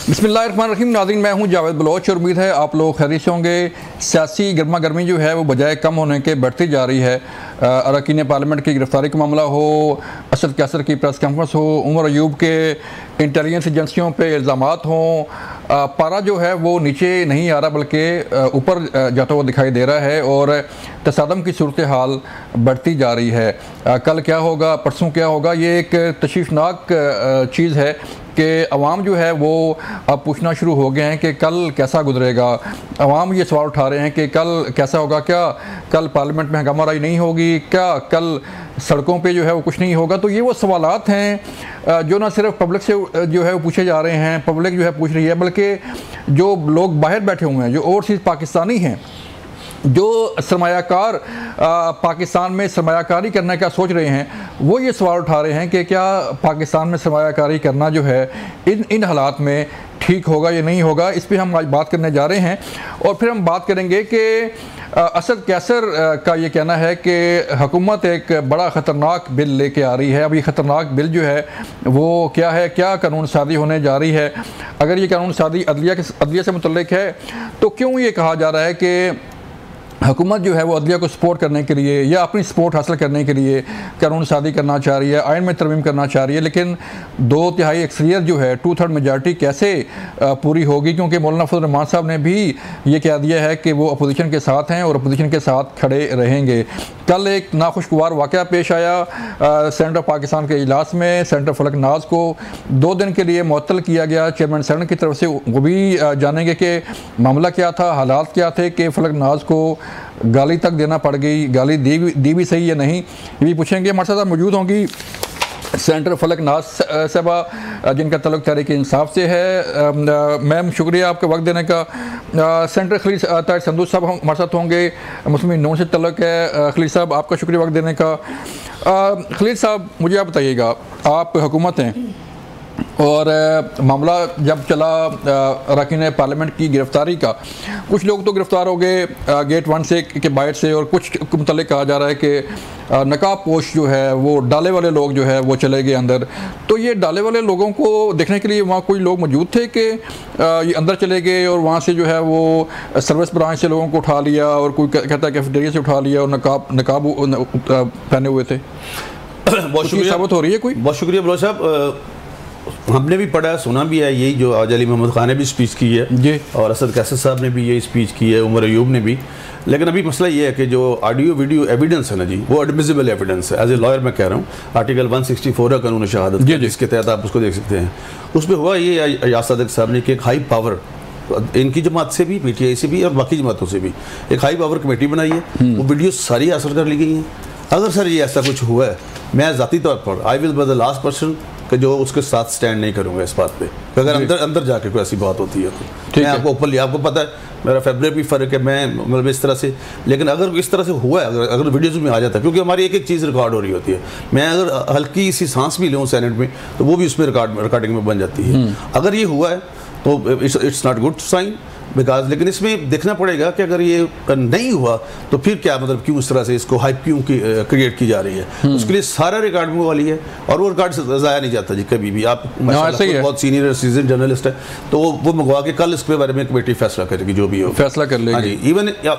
बिस्मिल्लाहिर्रहमानिर्रहीम। नाज़रीन, मैं हूं जावेद बलोच और उम्मीद है आप लोग खैरियत से होंगे। सियासी गर्मा गर्मी जो है वो बजाय कम होने के बढ़ती जा रही है। अरकान पार्लियामेंट की गिरफ्तारी का मामला हो, असद कैसर की प्रेस कॉन्फ्रेंस हो, उमर अयूब के इंटेलिजेंस एजेंसियों पे इल्ज़ामात हों, पारा जो है वो नीचे नहीं आ रहा बल्कि ऊपर जाता हुआ दिखाई दे रहा है और तसादम की सूरत हाल बढ़ती जा रही है। कल क्या होगा, परसों क्या होगा, ये एक तशवीशनाक चीज़ है कि अवाम जो है वो अब पूछना शुरू हो गए हैं कि कल कैसा गुजरेगा। अवाम ये सवाल उठा रहे हैं कि कल कैसा होगा, क्या कल पार्लियामेंट में हंगामाराई नहीं होगी, क्या कल सड़कों पे जो है वो कुछ नहीं होगा। तो ये वो सवालात हैं जो ना सिर्फ पब्लिक से जो है वो पूछे जा रहे हैं, पब्लिक जो है पूछ रही है, बल्कि जो लोग बाहर बैठे हुए हैं, जो ओवरसीज़ पाकिस्तानी हैं, जो सरमायाकार पाकिस्तान में सरमायाकारी करने का सोच रहे हैं, वो ये सवाल उठा रहे हैं कि क्या पाकिस्तान में सरमायाकारी करना जो है इन हालात में ठीक होगा या नहीं होगा। इस पर हम आज बात करने जा रहे हैं और फिर हम बात करेंगे कि असद कैसर का ये कहना है कि हुकूमत एक बड़ा ख़तरनाक बिल लेके आ रही है। अब ये ख़तरनाक बिल जो है वो क्या है, क्या कानून साज़ी होने जा रही है। अगर ये कानून साज़ी अदलिया से मुतल्लिक है तो क्यों ये कहा जा रहा है कि हुकूमत जो है वो अदलिया को सपोर्ट करने के लिए या अपनी सपोर्ट हासिल करने के लिए कानून साज़ी करना चाह रही है, आइन में तरमीम करना चाह रही है, लेकिन 2/3 अक्सरियत जो है 2/3 मेजॉरिटी कैसे पूरी होगी। क्योंकि मौलाना फजल रहमान साहब ने भी ये कह दिया है कि वो अपोजिशन के साथ हैं और अपोजिशन के साथ खड़े रहेंगे। कल एक नाखुशगवार वाक़या पेश आया सेनेट ऑफ पाकिस्तान के इजलास में। सेनेटर फलक नाज को 2 दिन के लिए मुअत्तल किया गया चेयरमैन सेनेट की तरफ से। वो भी जानेंगे कि मामला क्या था, हालात क्या थे कि फलक नाज को गाली तक देना पड़ गई, गाली दी भी सही या नहीं, ये भी पूछेंगे। हमारे साथ मौजूद होंगी सेनेटर फलक नाज साहबा जिनका तल्लुक़ तहरीक इंसाफ से है। मैम, शुक्रिया आपका वक्त देने का। सेनेटर खलील ताहिर संदूस साहब हमारे साथ होंगे, मुस्लिम नून से तल्लुक़ है। खलील साहब, आपका शुक्रिया वक्त देने का। खलील साहब, मुझे आप बताइएगा, आप हुकूमत हैं और मामला जब चला अरकान पार्लियामेंट की गिरफ्तारी का, कुछ लोग तो गिरफ़्तार हो गए गेट 1 से के बाहर से, और कुछ के मुतालिक कहा जा रहा है कि नकाब पोश जो है वो डाले वाले लोग जो है वो चले गए अंदर। तो ये डाले वाले लोगों को देखने के लिए वहाँ कोई लोग मौजूद थे कि ये अंदर चले गए और वहाँ से जो है वो सर्विस ब्रांच से लोगों को उठा लिया, और कोई कहता है कैफेटेरिया से उठा लिया और नकाब पहने हुए थे। बहुत शुक्रिया, साबित हो रही है कोई? बहुत शुक्रिया बलोच साहब। हमने भी पढ़ा, सुना भी है, यही जो आज अली मोहम्मद खान ने भी स्पीच की है जी, और असद कैसर साहब ने भी यही स्पीच की है, उमर अयूब ने भी। लेकिन अभी मसला ये है कि जो ऑडियो वीडियो एविडेंस है ना जी, वो एडमिसिबल एविडेंस है। एज ए लॉयर मैं कह रहा हूँ, आर्टिकल 164 है कानून शहादत, जिसके तहत आप उसको देख सकते हैं। उसमें हुआ ये अयाज सादिक साहब ने कि एक हाई पावर, इनकी जमात से भी, PTI से भी और बाकी जमातों से भी एक हाई पावर कमेटी बनाई है। वो वीडियो सारी हासिल कर ली गई हैं। अगर सर ये ऐसा कुछ हुआ है, मैं ज़ाती तौर पर I will be the last person कि जो उसके साथ स्टैंड नहीं करूँगा इस बात पे। अगर अंदर जाके कोई ऐसी बात होती है तो मैं आपको ओपनली, आपको पता है मेरा फेवरेट भी फ़र्क है, मैं मतलब इस तरह से। लेकिन अगर इस तरह से हुआ है, अगर वीडियोज़ में आ जाता है, क्योंकि हमारी एक एक चीज़ रिकॉर्ड हो रही होती है, मैं अगर हल्की सी सांस भी लूँ सेनेट में तो वो भी उसमें रिकॉर्डिंग में बन जाती है। अगर ये हुआ है तो it's not good sign because. लेकिन इसमें देखना पड़ेगा कि अगर ये नहीं हुआ तो फिर क्या, मतलब क्यों इस तरह से इसको हाइप क्यों क्रिएट की जा रही है। उसके लिए सारा रिकॉर्ड में वाली है और वो रिकॉर्ड ज़ाया नहीं जाता जी कभी भी। आप बहुत सीनियर सीजन जर्नलिस्ट है तो वो मंगवा के कल इसके बारे में कमेटी फैसला करेगी, जो भी हो फैसला कर लेगी। हाँ जी,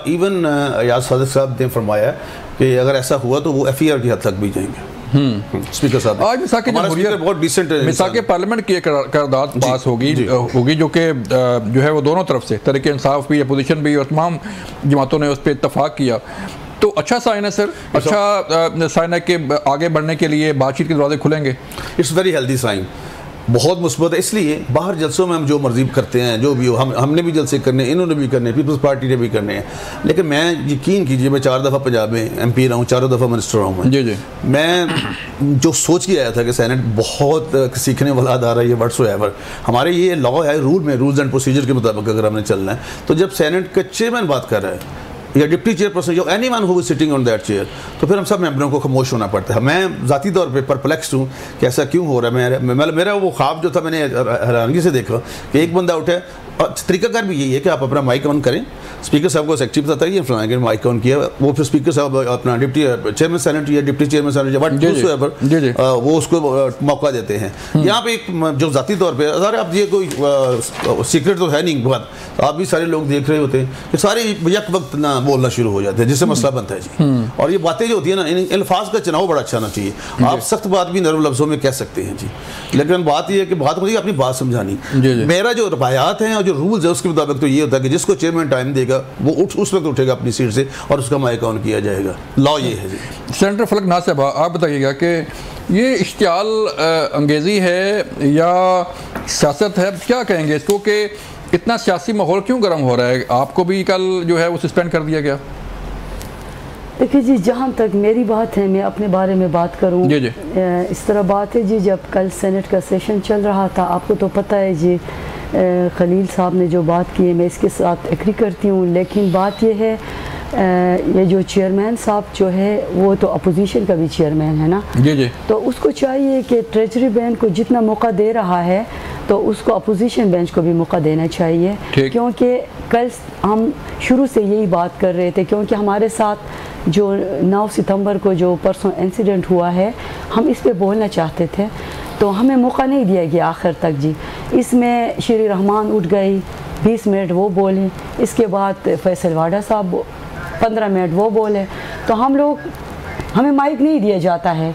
इवन अयाज सादिक साहब ने फरमाया कि अगर ऐसा हुआ तो वो FIR की हद तक भी जाएंगे। स्पीकर साहब, आज मिसाके बहुत डिसेंट मिसाके पार्लियामेंट की करारदाद पास होगी जो कि जो है वो दोनों तरफ से, तहरीक इंसाफ भी, अपोजिशन भी और तमाम जमातों ने उस पर इत्तफाक किया। तो अच्छा साइन है सर, अच्छा साइन है कि आगे बढ़ने के लिए बातचीत के दरवाजे खुलेंगे। इट्स वेरी हेल्दी साइन, बहुत मुस्बत है। इसलिए बाहर जलसों में हम जो मर्जी करते हैं, जो भी हो, हमने भी जलसे करने, इन्होंने भी करने, पीपल्स पार्टी ने भी करने हैं। लेकिन मैं यकीन कीजिए, मैं 4 दफ़ा पंजाब में MP रहा हूँ, 4 दफ़ा मिनिस्टर रहा हूँ। जी, मैं जो सोच के आया था कि सेनेट बहुत सीखने वाला अदारा है, व्हाट्सएवर हमारे ये लॉ है, रूल्स एंड प्रोसीजर के मुताबिक अगर हमने चलना है, तो जब सेनेट का चेयरमैन बात कर रहा है या डिप्टी चेयरपर्सन या anyone who is sitting on that chair, तो फिर हम सब मेंबरों को खामोश होना पड़ता है। मैं ज़ाती तौर पे परप्लेक्स्ड हूँ कि ऐसा क्यों हो रहा है। मेरा वो ख्वाब जो था, मैंने हैरानगी से देखा कि एक बंदा उठे तरीकाकार भी यही है कि आप अपना माइक ऑन करें, स्पीकर साहब को सेक्रेटरी बताता है फलाना माइक ऑन किया, वो फिर स्पीकर साहब अपना डिप्टी चेयरमैन सेनेट या डिप्टी चेयरमैन सेनेट वो उसको मौका देते हैं। यहाँ पे एक जो जाती तौर पे अगर आप ये कोई सीक्रेट तो है नहीं बात, आप भी सारे लोग देख रहे होते हैं कि सारे यक वक्त ना बोलना शुरू हो जाते हैं, जिससे मसला बनता है जी। और ये बातें जो होती है ना, इन अल्फाज का चुनाव बड़ा अच्छा होना चाहिए। आप सख्त बात भी नरम लफ्जों में कह सकते हैं जी, लेकिन बात यह है कि बात मुझे अपनी बात समझानी। मेरा जो रवायात है और जो रूल्स है उसके मुताबिक तो ये होता है कि जिसको चेयरमैन टाइम देगा वो उस वक्त उठेगा अपनी सीट से और उसका माइक ऑन किया जाएगा। लॉ ये है जी। सेनेटर फलक नाज साहब, आप बताइएगा कि ये इश्तियाल अंगेज़ी है या सियासत है, क्या कहेंगे इसको कि इतना सियासी माहौल क्यों गर्म हो रहा है? आपको भी कल जो है वो सस्पेंड कर दिया गया। देखिए जी, जहाँ तक मेरी बात है, मैं अपने बारे में बात करूँ, इस तरह बात है जी, जब कल सेनेट का सेशन चल रहा था, आपको तो पता है जी, खलील साहब ने जो बात की है मैं इसके साथ एग्री करती हूँ, लेकिन बात यह है ये जो चेयरमैन साहब जो है वो तो अपोजिशन का भी चेयरमैन है ना जी, तो उसको चाहिए कि ट्रेजरी बेंच को जितना मौका दे रहा है तो उसको अपोजिशन बेंच को भी मौका देना चाहिए, क्योंकि कल हम शुरू से यही बात कर रहे थे, क्योंकि हमारे साथ जो 9 सितंबर को जो परसों इंसिडेंट हुआ है, हम इस पे बोलना चाहते थे तो हमें मौका नहीं दिया गया आखिर तक जी। इसमें श्री रहमान उठ गई, 20 मिनट वो बोले, इसके बाद फैसल वाडा साहब 15 मिनट वो बोले, तो हमें माइक नहीं दिया जाता है।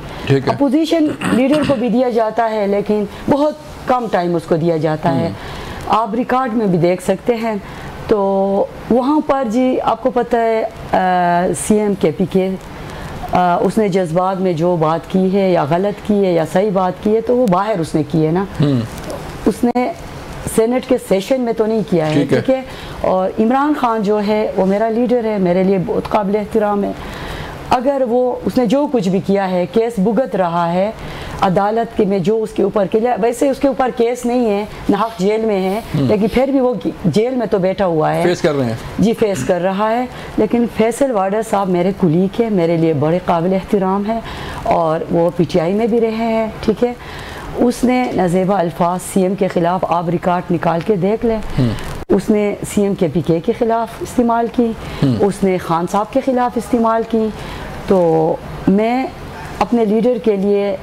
अपोजिशन लीडर को भी दिया जाता है लेकिन बहुत कम टाइम उसको दिया जाता है। आप रिकॉर्ड में भी देख सकते हैं। तो वहाँ पर जी आपको पता है CM KPK उसने जज्बात में जो बात की है या गलत की है या सही बात की है तो वो बाहर उसने की है ना, उसने सेनेट के सेशन में तो नहीं किया है, ठीक है। और इमरान खान जो है वो मेरा लीडर है, मेरे लिए बहुत काबिल एहतराम है। अगर वो उसने जो कुछ भी किया है, केस भुगत रहा है अदालत के में, जो उसके ऊपर के लिए, वैसे उसके ऊपर केस नहीं है, नाहक जेल में है, लेकिन फिर भी वो जेल में तो बैठा हुआ है, फेस कर रहे हैं जी, फेस कर रहा है। लेकिन फैसल वाडा साहब मेरे कुलीग है, मेरे लिए बड़े काबिल एहतराम है और वो PTI में भी रहे हैं, ठीक है। उसने नज़ेबा अल्फाज CM के ख़िलाफ़, आप रिकॉर्ड निकाल के देख लें, उसने CM KPK के ख़िलाफ़ इस्तेमाल की, उसने खान साहब के ख़िलाफ़ इस्तेमाल की। तो मैं अपने लीडर के लिए,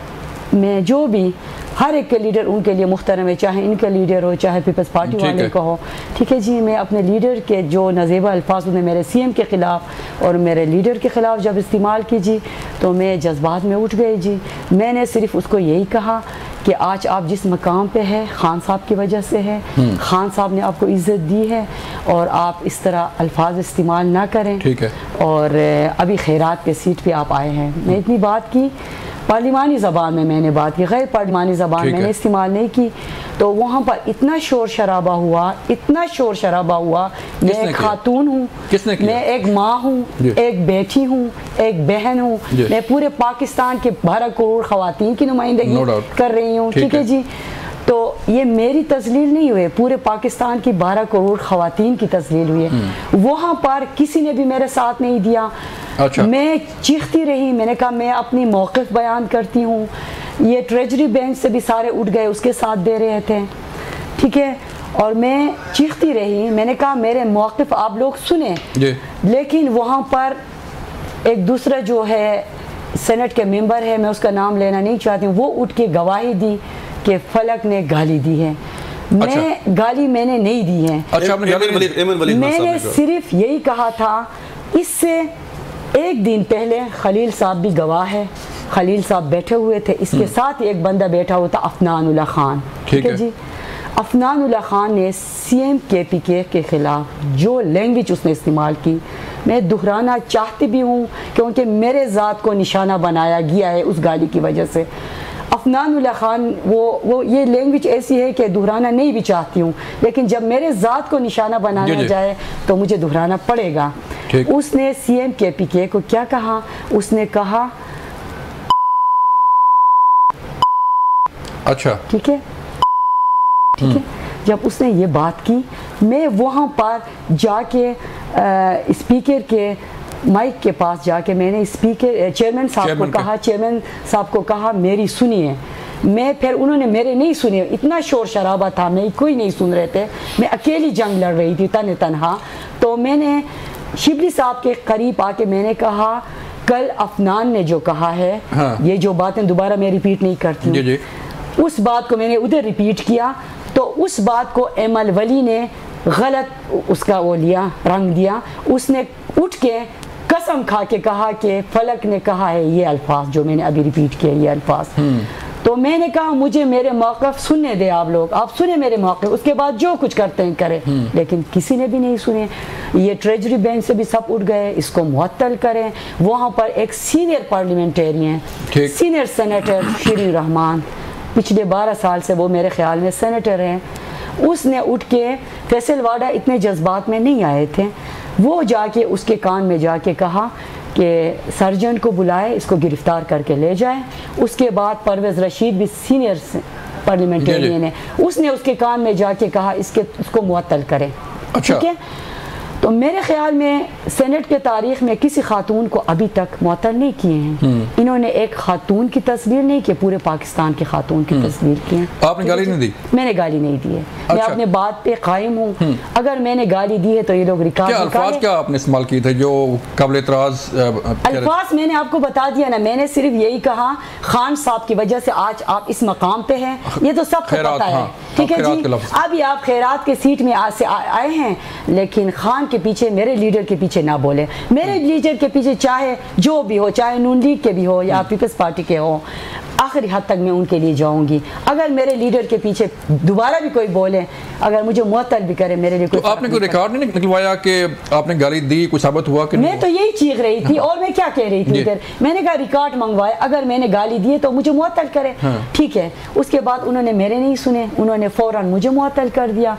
मैं जो भी हर एक के लीडर उनके लिए मुख्तरम है, चाहे इनका लीडर हो चाहे पीपल्स पार्टी वाले का हो, ठीक है जी। मैं अपने लीडर के जो नज़ेबा अल्फाज उन्हें मेरे CM के ख़िलाफ़ और मेरे लीडर के ख़िलाफ़ जब इस्तेमाल की जी, तो मैं जज्बात में उठ गई जी। मैंने सिर्फ उसको यही कहा कि आज आप जिस मकाम पे है खान साहब की वजह से है, खान साहब ने आपको इज़्ज़त दी है और आप इस तरह अल्फाज इस्तेमाल ना करें, ठीक है। और अभी खैरात के सीट पे आप आए हैं। मैं इतनी बात की, पार्लिमानी ज़बान में मैंने बात की, गैर पार्लिमानी ज़बान मैंने इस्तेमाल नहीं की। तो वहाँ पर इतना शोर शराबा हुआ, इतना शोर शराबा हुआ। मैं एक खातून हूँ, मैं एक माँ हूँ, एक बेटी हूँ, एक बहन हूँ, मैं पूरे पाकिस्तान के 12 करोड़ ख़वातीन की नुमाइंदगी कर रही हूँ, ठीक है जी। तो ये मेरी तस्लील नहीं हुई, पूरे पाकिस्तान की 12 करोड़ ख़वातीन की तस्लील हुई है। वहाँ पर किसी ने भी मेरे साथ नहीं दिया। अच्छा। मैं चीखती रही, मैंने कहा मैं अपनी मौक़िफ़ बयान करती हूँ। ये ट्रेजरी बेंच से भी सारे उठ गए, उसके साथ दे रहे थे, ठीक है। और मैं चीखती रही, मैंने कहा मेरे मौक़िफ़ आप लोग सुने। लेकिन वहाँ पर एक दूसरा जो है सेनेट के मेंबर है, मैं उसका नाम लेना नहीं चाहती हूँ, वो उठ के गवाही दी कि फलक ने गाली दी है। मैं गाली मैंने नहीं दी है। अच्छा, मैंने सिर्फ यही कहा था। इससे एक दिन पहले खलील साहब भी गवाह है, खलील साहब बैठे हुए थे, इसके साथ एक बंदा बैठा हुआ था अफनानुल्लाह खान, ठीक है जी। अफनानुल्लाह खान ने CM KPK के ख़िलाफ़ जो लैंग्वेज उसने इस्तेमाल की, मैं दोहराना चाहती भी हूँ क्योंकि मेरे ज़ात को निशाना बनाया गया है उस गाली की वजह से। अफनानुल्लाह खान वो ये लैंग्वेज ऐसी है कि दोहराना नहीं भी चाहती हूँ, लेकिन जब मेरे ज़ात को निशाना बनाना जाए तो मुझे दोहराना पड़ेगा। उसने CM KPK को क्या कहा, उसने कहा अच्छा ठीक है, ठीक है। जब उसने ये बात की, मैं वहाँ पर जाके स्पीकर के माइक के पास जाके मैंने चेयरमैन साहब को कहा, मेरी सुनिए, मैं फिर उन्होंने मेरे नहीं सुने, इतना शोर शराबा था, मैं कोई नहीं सुन रहे थे, मैं अकेली जंग लड़ रही थी तन्हा। तो मैंने शिबली साहब के करीब आके मैंने कहा कल अफनान ने जो कहा है, हाँ। ये जो बातें दोबारा मैं रिपीट नहीं करती हूँ, उस बात को मैंने उधर रिपीट किया। तो उस बात को एमल वली ने गलत उसका वो लिया, रंग दिया। उसने उठ के कसम खा के कहा कि फलक ने कहा है ये अल्फाज जो मैंने अभी रिपीट किया, ये अल्फाज। तो मैंने कहा मुझे मेरे मौक़िफ़ सुनने दे आप लोग, आप सुने मेरे मौक़िफ़, उसके बाद जो कुछ करते हैं करें। लेकिन किसी ने भी नहीं सुने। ये ट्रेजरी बेंच से भी सब उठ गए, इसको मुअत्तल करें। वहाँ पर एक senior parliamentarian, senior senator Shirin Rahman, पिछले 12 साल से वो मेरे ख्याल में सेनेटर हैं, उसने उठ के फैसल वाडा इतने जज्बात में नहीं आए थे, वो जाके उसके कान में जाके कहा कि सर्जन को बुलाए, इसको गिरफ्तार करके ले जाए। उसके बाद परवेज़ रशीद भी सीनियर पार्लियामेंटेरियन है, उसने उसके कान में जाके कहा इसको मुअत्तल करें। ठीक है, तो मेरे ख्याल में सेनेट के तारीख में किसी खातून को अभी तक मुअत्तल नहीं किए हैं। इन्होंने एक खातून की तस्वीर नहीं की, पूरे पाकिस्तान के खातून की तस्वीर की है। आपने गाली नहीं दी? मैंने गाली नहीं दी है। मैं अपने बात पे कायम हूँ। अगर मैंने गाली दी है तो ये लोग रिकॉर्ड अल्फाज क्या आपने इस्तेमाल किए थे जो काबिल एतराज अल्फाज? मैंने आपको बता दिया ना, मैंने सिर्फ यही कहा खान साहब की वजह से आज आप इस मकाम पे हैं, ये तो सबको पता है। ठीक है जी, अभी आप खैरात के सीट में आज से आए हैं, लेकिन खान के पीछे, मेरे लीडर के पीछे ना बोले। मेरे लीडर के पीछे चाहे जो भी हो, चाहे नून लीग के भी हो या पीपल्स पार्टी के हो, आखिरी हद तक मैं उनके लिए जाऊंगी। अगर मेरे लीडर के पीछे दोबारा भी कोई बोले, अगर मुझे मुअत्तल भी करे, मेरे लिए कोई। तो आपने कोई रिकॉर्ड नहीं निकलवाया कि आपने गाली दी, कुछ साबित हुआ कि मैं तो यही चीख रही थी और मैं क्या कह रही थी इधर, मैंने कहा रिकॉर्ड मंगवाए, अगर मैंने गाली दी तो मुझे मुअत्तल करे। ठीक है, उसके बाद उन्होंने मेरे नहीं सुने, उन्होंने फौरन मुझे मुअत्तल कर दिया।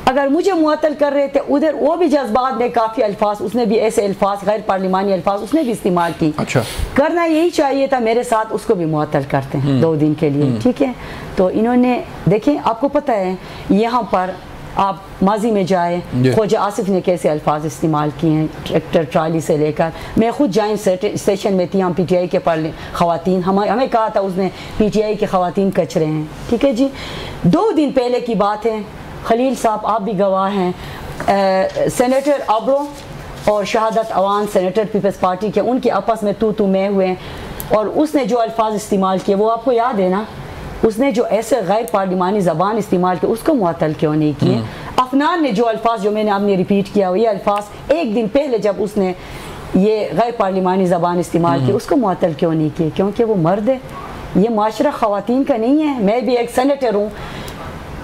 अगर मुझे मुअत्तल कर रहे थे उधर, वो भी जज्बात में काफ़ी अल्फाज, उसने भी ऐसे अल्फाज, गैर पार्लिमानी अल्फाज उसने भी इस्तेमाल की। अच्छा, करना यही चाहिए था मेरे साथ, उसको भी मुअत्तल करते हैं 2 दिन के लिए। ठीक है, तो इन्होंने देखें, आपको पता है यहाँ पर आप माजी में जाए, ख्वाजा आसिफ ने कैसे अल्फाज इस्तेमाल किए हैं, ट्रैक्टर ट्राली से लेकर। मैं खुद जॉइंट सेशन में थी, हम PTI के ख़वातीन, हमें कहा था उसने PTI के ख़वातीन कचरे हैं। ठीक है जी, 2 दिन पहले की बात है, खलील साहब आप भी गवाह हैं, सेनेटर अब्रो और शहादत अवान सेनेटर पीपल्स पार्टी के, उनके आपस में तू मैं हुए, और उसने जो अल्फाज इस्तेमाल किए वो आपको याद है ना, उसने जो ऐसे गैर पार्लिमानी ज़बान इस्तेमाल किए उसको मुअत्तल क्यों नहीं किए? अफनान ने जो अल्फाज जो मैंने आपने रिपीट किया, ये अल्फाज 1 दिन पहले जब उसने ये गैर पार्लिमानी ज़बान इस्तेमाल की, उसको मुअत्तल क्यों नहीं किए? क्योंकि वो मर्द है, ये माशरा ख़वातीन का नहीं है। मैं भी एक सेनेटर हूँ,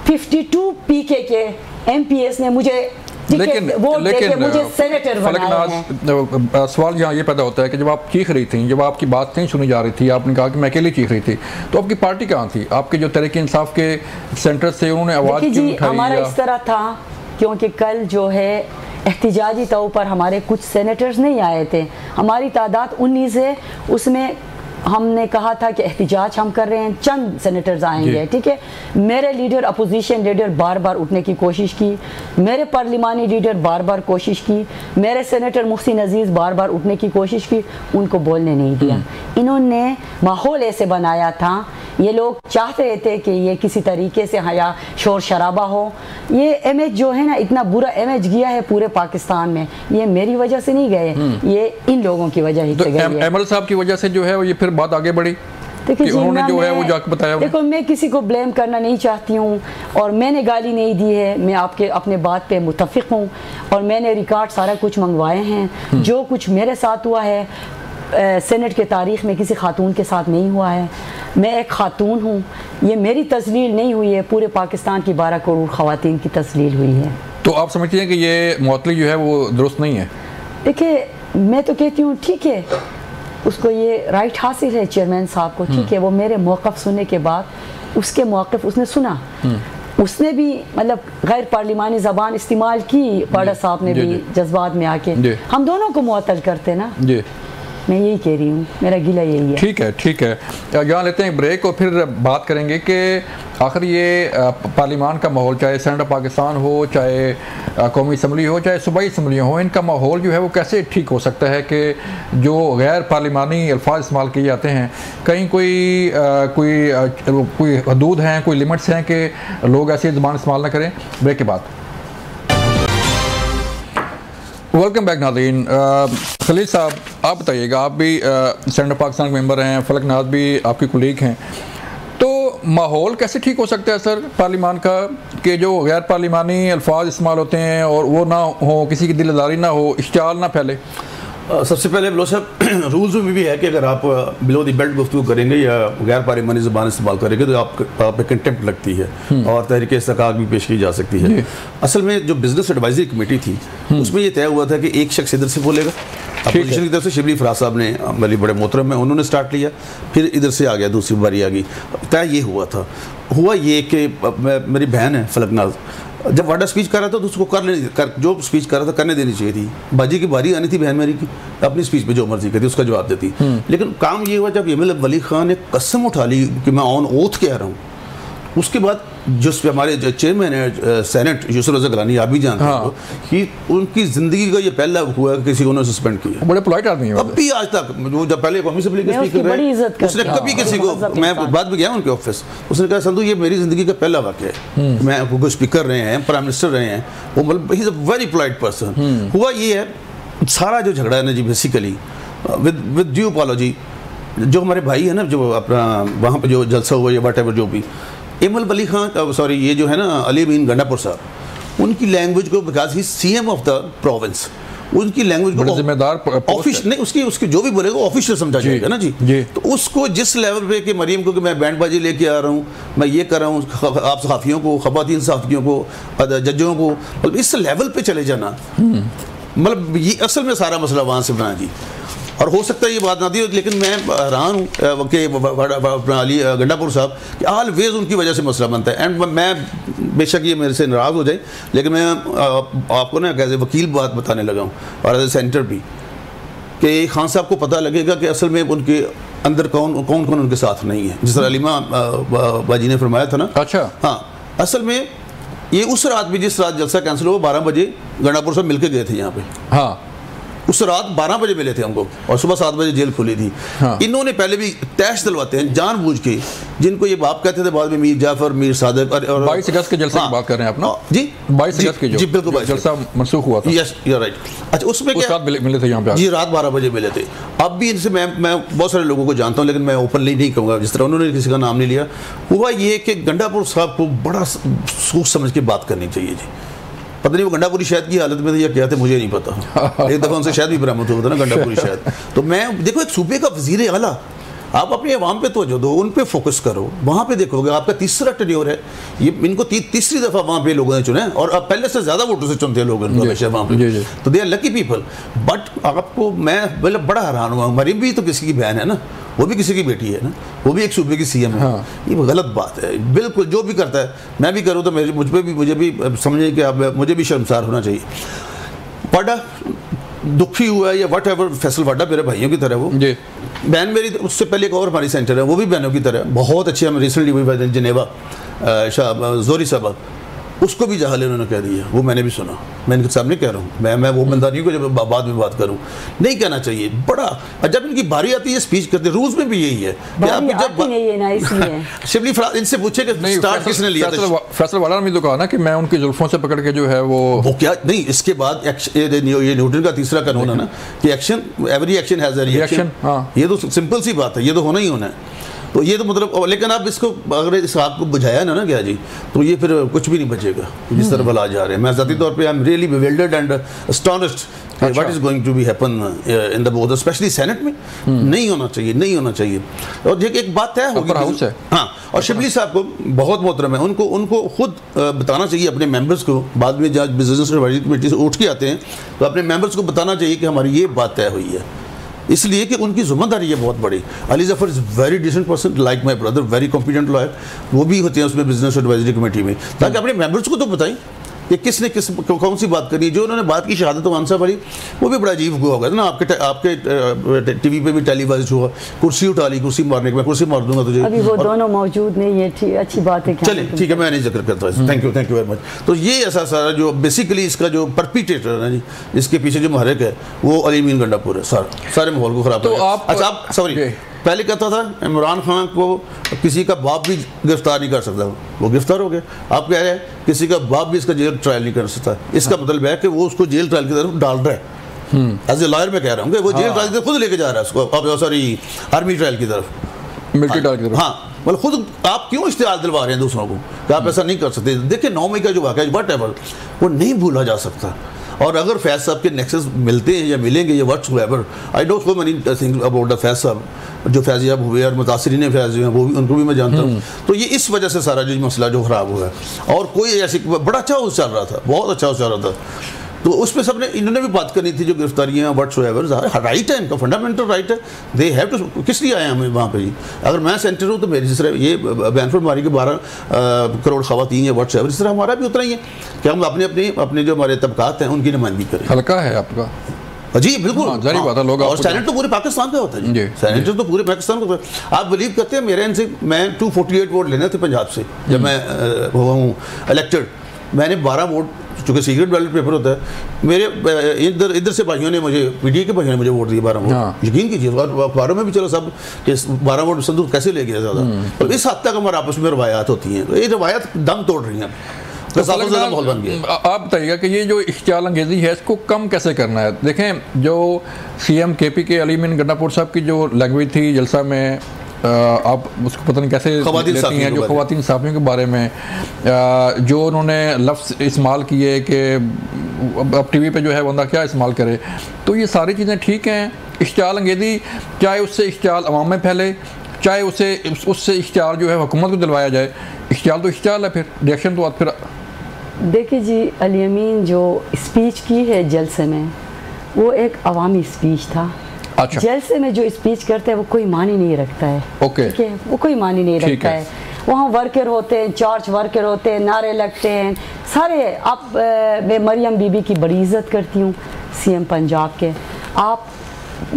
52 PK के MPs ने मुझे वोट देके मुझे सेनेटर बनाया है। सवाल यहाँ ये पैदा होता है कि जब आप चीख रही थी, जब आपकी बात नहीं सुनी जा रही थी, आपने कहा कि मैं अकेली चीख रही थी, तो आपकी पार्टी कहाँ थी? आपके जो तहरीक इंसाफ के सेंटर से उन्होंने आवाज़ क्यों उठाई? हमारा इस तरह था क्योंकि कल जो है एहतिजाजी तौर पर हमारे कुछ सेनेटर्स नहीं आए थे, हमारी तादाद 19 है, उसमें हमने कहा था कि एहतिजाज हम कर रहे हैं, चंद सेनेटर्स आएंगे। ठीक है, मेरे लीडर अपोजिशन लीडर बार बार उठने की कोशिश की, मेरे पार्लिमानी लीडर बार बार कोशिश की, मेरे सेनेटर मुहसिन अजीज़ बार बार उठने की कोशिश की, उनको बोलने नहीं दिया। इन्होंने माहौल ऐसे बनाया था, ये लोग चाहते थे कि ये किसी तरीके से हया शोर शराबा हो। ये इमेज जो है ना, इतना बुरा इमेज गया है पूरे पाकिस्तान में, ये मेरी वजह से नहीं गए, ये इन लोगों की वजह ही से गए। एमएल साहब की वजह से जो है वो ये फिर बात आगे बढ़ी। देखिए उन्होंने जो है वो जाके बताया। देखो, मैं किसी को ब्लेम करना नहीं चाहती हूँ और मैंने गाली नहीं दी है, मैं आपके अपने बात पे मुत्तफिक हूँ और मैंने रिकॉर्ड सारा कुछ मंगवाए हैं। जो कुछ मेरे साथ हुआ है सेनेट के तारीख़ में किसी खातून के साथ नहीं हुआ है। मैं एक खातून हूँ, ये मेरी तस्लील नहीं हुई है, पूरे पाकिस्तान की 12 करोड़ ख़वातीन की तस्लील हुई है। तो आप समझती हैं कि ये मुअत्तली जो है वो दुरुस्त नहीं है? देखिए, मैं तो कहती हूँ ठीक है, उसको ये राइट हासिल है चेयरमैन साहब को, ठीक है, वो मेरे मौक़िफ़ सुनने के बाद उसके मौक़िफ़ उसने सुना, उसने भी मतलब गैर पार्लिमानी ज़बान इस्तेमाल की, पाड़ा साहब ने भी जज्बात में आके, हम दोनों को मुअत्तल करते ना। मैं यही कह रही हूँ, मेरा गिला यही है। ठीक है, ठीक है, यहाँ लेते हैं ब्रेक और फिर बात करेंगे कि आखिर ये पार्लियामान का माहौल, चाहे सेनेट ऑफ पाकिस्तान हो, चाहे कौमी असम्बली हो, चाहे सूबाई असम्बलियाँ हो, इनका माहौल जो है वो कैसे ठीक हो सकता है कि जो गैर पार्लिमानी अल्फाज इस्तेमाल किए जाते हैं, कहीं कोई हदूद हैं, कोई लिमिट्स हैं कि लोग ऐसी ज़बान इस्तेमाल ना करें। ब्रेक के बाद वेलकम बैक नाज़रीन। खलील साहब, आप बताइएगा, आप भी सेनेट ऑफ पाकिस्तान के मेंबर हैं, फलक नाज भी आपके कुलीग हैं, तो माहौल कैसे ठीक हो सकता है सर पार्लियामान का कि जो गैर पार्लिमानी अल्फाज इस्तेमाल होते हैं और वो ना हो, किसी की दिलदारी ना हो, इश्तियाल ना फैले? सबसे पहले बिलो साहब, रूल्स में भी है कि अगर आप बिलो द बेल्ट गुफ्तगू करेंगे या गैर पार्लिमानी ज़बान इस्तेमाल करेंगे तो आप पे कंटेम्प्ट लगती है और तहरीक इस्तकाक भी पेश की जा सकती है। असल में जो बिजनेस एडवाइजरी कमेटी थी उसमें ये तय हुआ था कि एक शख्स इधर से बोलेगा, अपोजिशन की तरफ से शिबली फराज साहब ने, बड़ी बड़े मोहतरम में, उन्होंने स्टार्ट लिया, फिर इधर से आ गया, दूसरी बारी आ गई। तय ये हुआ ये कि मेरी बहन है फलक नाज, जब वाडा स्पीच कर रहा था तो उसको जो स्पीच कर रहा था करने देनी चाहिए थी। बाजी की बारी आनी थी बहन मेरी की, अपनी स्पीच पे जो मर्जी करती उसका जवाब देती। लेकिन काम ये हुआ जब एम वली खान ने कसम उठा ली कि मैं ऑन ओथ कह रहा हूँ, उसके बाद जो हमारे चेयरमैन है सेनेट यूसुफ रज़ा गिलानी, आप भी जानते हो कि उनकी ज़िंदगी का ये पहला हुआ कि किसी को उन्होंने सस्पेंड किया। बड़े पोलाइट आदमी हैं, अभी आज तक वो जब पहले कौमी असेंबली के स्पीकर रहे उसने कभी किसी को, मैं बाद में गया उनके ऑफिस, उसने कहा संधू ये मेरी ज़िंदगी का पहला वाक़या है, मैं कोई स्पीकर रहे हैं, प्राइम मिनिस्टर रहे हैं, वो मतलब ही is a very polite person. हुआ ये है सारा जो झगड़ा है ना जी, बेसिकली विद ड्यू अपॉलॉजी, जो हमारे भाई है ना, जो अपना वहाँ पर जो जलसा हुआ या वट एवर जो भी, एमल वली खान, सॉरी ये जो है ना अली मीन गंडापुर साहब, उनकी लैंग्वेज को, because he CM of the province, उनकी लैंग्वेज को जिम्मेदार ऑफिस नहीं, उसकी जो भी बोलेगा ऑफिशियल समझा जाएगा ना जी। तो उसको जिस लेवल पे कि मरीम को कि मैं बैंडबाजी लेके आ रहा हूँ, मैं ये कर रहा हूँ, आप सहाफ़ियों को, ख़वातीन सहाफ़ियों को, जजों को, मतलब इस लेवल पे चले जाना, मतलब ये असल में सारा मसला वहाँ से बना जी। और हो सकता है ये बात ना थी, लेकिन मैं हैरान हूँ कि अली गंडापुर साहब कि ऑलवेज उनकी वजह से मसला बनता है। एंड मैं बेशक ये मेरे से नाराज़ हो जाए, लेकिन मैं आपको ना कैसे वकील बात बताने लगा हूँ और एज ए सेंटर भी, कि खान साहब को पता लगेगा कि असल में उनके अंदर कौन उनके साथ नहीं है, जिस तरह अलीमा बाजी ने फरमाया था ना। अच्छा, हाँ, असल में ये उस रात भी जिस रात जलसा कैंसिल हुआ 12 बजे गंडापुर साहब मिलके गए थे यहाँ पे। हाँ, उस रात 12 बजे मिले थे हमको और सुबह 7 बजे जेल खुली थी। हाँ। इन्होंने पहले भी तैश दिलवाते हैं जानबूझ के, जिनको ये बाप कहते थे बाद में मीर जाफर, मीर सादक और 22 अगस्त के जलसे की बात कर रहे हैं आप ना जी, 22 अगस्त के जी बिल्कुल जलसा मनसूख हुआ था। Yes you are right. अच्छा, उसमें क्या मिले थे यहाँ पे जी, रात 12 बजे मिले थे। अब भी इनसे मैं बहुत सारे लोगों को जानता हूँ, लेकिन मैं ओपनली नहीं कहूँगा, जिस तरह उन्होंने किसी का नाम नहीं लिया। हुआ ये कि गंडापुर साहब को बड़ा सोच समझ के बात करनी चाहिए जी। पता नहीं वो गंडापुरी शहद की हालत में थे या क्या थे, मुझे नहीं पता। एक दफ़ा उनसे शहद भी बरामद हुआ था ना, गंडापुरी शहद। तो मैं देखो, एक सूबे का वज़ीर आला, आप अपने अवाम पे तवज्जो दो, उन पे फोकस करो, वहाँ पे देखोगे आपका तीसरा टेन्योर है ये, इनको तीसरी दफ़ा वहाँ पे लोगों ने चुना है और अब पहले से ज़्यादा वोटों से चुनते हैं लोग हमेशा वहाँ पे, तो they are lucky people. But आपको मैं मतलब बड़ा हैरान हुआ, मरीम भी तो किसी की बहन है ना, वो भी किसी की बेटी है ना, वो भी एक सूबे की सीएम है। हाँ। ये गलत बात है बिल्कुल, जो भी करता है, मैं भी करूँ तो मुझे भी समझे कि अब मुझे भी शर्मसार होना चाहिए। वाडा दुखी हुआ है या वट एवर, फैसल वाडा मेरे भाइयों की तरह, वो बहन मेरी, उससे पहले एक और हमारी सेंटर है वो भी बहनों की तरह बहुत अच्छी, हम रिसेंटली हुई जनेवा जोरी साहबा, उसको भी जहाल उन्होंने कह दिया, वो मैंने भी सुना, मैं इनके सामने कह रहा हूँ, मैं वो बंदा नहीं को जब बाद में बात करूँ, नहीं कहना चाहिए बड़ा। जब इनकी बारी आती है स्पीच करते, रूल्स में भी यही है कि आप जब शिबली फराज इनसे पूछे कि स्टार्ट किसने लिया था, फैसल वाला ने तो कहा ना कि मैं उनकी जुल्फों से पकड़ के जो है वो क्या नहीं, इसके बाद ये न्यूटन का तीसरा कानून है ना कि action, every action has a reaction. ये तो सिंपल सी बात है, ये तो होना ही होना है। तो ये तो मतलब, लेकिन आप इसको अगर इस आग को बुझाया ना क्या जी, तो ये फिर कुछ भी नहीं बचेगा जिस तरफ बल आ जा रहे हैं। मैं ज़ाती तौर पे I am really bewildered and astonished what is going to be happen in the both, specially senate में। नहीं होना चाहिए, नहीं होना चाहिए। और जो एक बात तय होगी, हाँ, और शिबली साहब को बहुत मोहतरम है, उनको खुद बताना चाहिए अपने मेंबर्स को, बाद में जब बिजनेस एडवाइजरी कमेटी से उठ के आते हैं तो अपने मेंबर्स को बताना चाहिए कि हमारी ये बात तय हुई है, इसलिए कि उनकी जिम्मेदारी है बहुत बड़ी। Ali Zafar is very decent person, like my brother, very competent lawyer, वो भी होते हैं उसमें बिजनेस एडवाइजरी कमेटी में, ताकि अपने मेंबर्स को तो बताएं कि किसने कौन सी बात करनी है। जो उन्होंने बात की शहादत मान साहब वाली, वो भी बड़ा अजीब हुआ होगा ना। आपके टीवी पे भी टेलीवाइज हुआ, कुर्सी उठा ली, कुर्सी मारने के, मैं कुर्सी मार दूंगा तुझे। अभी वो दोनों मौजूद नहीं है, अच्छी बात है। चलिए ठीक है, मैं नहीं जिक्र करता हूँ। Thank you very much. तो ये ऐसा सारा जो बेसिकली इसका जो परपिटेटर है ना जी, इसके पीछे जो महरक है वो अली अमीन गंडापुर है। सारे माहौल को खराब तो अच्छा आप सॉरी पहले कहता था इमरान खान को किसी का बाप भी गिरफ्तार नहीं कर सकता, वो गिरफ्तार हो गया। आप कह रहे हैं किसी का बाप भी इसका जेल ट्रायल नहीं कर सकता। इसका मतलब है कि वो उसको जेल ट्रायल की तरफ डाल रहा है। एज ए लॉयर मैं कह रहा हूँ कि वो जेल ट्रायल की तरफ खुद लेके जा रहा है उसको, सॉरी आर्मी ट्रायल की तरफ, मिलिट्री ट्रायल की तरफ। हाँ, मतलब खुद आप क्यों इश्तिहार दिलवा रहे हैं दूसरों को कि आप ऐसा नहीं कर सकते। देखिए 9 मई का जो वाक़या वट एवर वो नहीं भूला जा सकता। और अगर फैज साहब के नेक्सस मिलते हैं या मिलेंगे या what's ever, I don't know money thing about the Faiz साहब जो फैजियाब हुए और मुतासरीन फैज हुए हैं, वो भी उनको भी मैं जानता हूँ। तो ये इस वजह से सारा जो मसला जो ख़राब हुआ है। और कोई ऐसी बड़ा अच्छा हाउस चल रहा था, बहुत अच्छा हाउस चल रहा था। तो उस पर सबने इन्होंने भी बात करनी थी, जो गिरफ्तारियाँ व्हाट्स एवर राइट है, इनका फंडामेंटल राइट है। दे हैव टू, किस लिए आए हमें वहाँ पे जी। अगर मैं सेंटर हूँ तो मेरी जिस तरह ये बैनफुल मारी के 12 करोड़ खवातीन या व्हाट्स एवर, इस तरह हमारा भी उतना ही है कि हम अपने जो हमारे तबकात हैं उनकी नुमाइंदगी करें। हल्का है आपका जी बिल्कुल। हाँ, लोग और सेनेट तो पूरे पाकिस्तान का होता है जी, सेनेटर तो पूरे पाकिस्तान का। आप बिलीव करते हैं मेरे इनसे मैं 248 वोट लेने थे पंजाब से जब मैं हुआ हूँ इलेक्टेड। मैंने 12 वोट, चूँकि सीक्रेट बैलेट पेपर होता है, मेरे इधर से भाइयों ने मुझे, पीडीए के भाइयों ने मुझे वोट दिए 12 वोट। यकीन कीजिए, और अखबारों में भी चलो सब 12 वोट संदूक कैसे ले गया ज़्यादा। तो इस हद तक हमारे आपस में रवायात होती हैं, तो ये रवायात दम तोड़ रही हैं। तो आप बताइएगा कि ये जो इख्तियाल अंगेज़ी है इसको कम कैसे करना है। देखें जो CM KP के अली अमीन गंडापुर साहब की जो लैंग्वेज थी जलसा में, आप उसको पता नहीं कैसे लेती हैं, जो ख़वातीन साफ़ियों के बारे में जो उन्होंने लफ्ज़ इस्तेमाल किए कि अब TV पे जो है बंदा क्या इस्तेमाल करे। तो ये सारी चीज़ें ठीक हैं। इख्तियाल अंगेज़ी चाहे उससे इख्तियाल अवाम में फैले, चाहे उससे इख्तियार जो है हुकूमत को दिलवाया जाए, इख्तियाल तो इख्तियाल है, फिर रिएक्शन तो फिर। देखिए जी, अली अमीन जो स्पीच की है जलसे में, वो एक अवामी स्पीच था। अच्छा। जलसे में जो स्पीच करते हैं वो कोई मानी नहीं रखता है। ओके। ठीक है, वो कोई मानी नहीं रखता है। वहाँ वर्कर होते हैं, चार्ज वर्कर होते हैं, नारे लगते हैं सारे। आप मैं मरियम बीबी की बड़ी इज्जत करती हूँ, CM पंजाब के। आप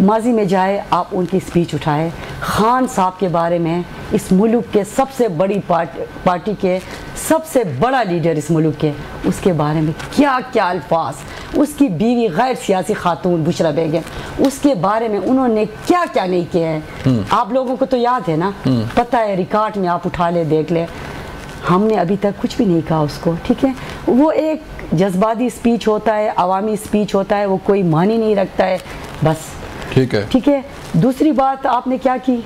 माजी में जाए, आप उनकी स्पीच उठाए। खान साहब के बारे में, इस मुल्क के सबसे बड़ी पार्टी के सबसे बड़ा लीडर इस मुल्क के, उसके बारे में क्या क्या अल्फाज, उसकी बीवी गैर सियासी खातून बुशरा बेगम, उसके बारे में उन्होंने क्या क्या नहीं किया है। आप लोगों को तो याद है ना, पता है, रिकॉर्ड में आप उठा ले देख ले। हमने अभी तक कुछ भी नहीं कहा उसको। ठीक है, वो एक जज्बाती स्पीच होता है, अवामी स्पीच होता है, वो कोई मानी नहीं रखता है, बस। ठीक है। दूसरी बात आपने क्या की,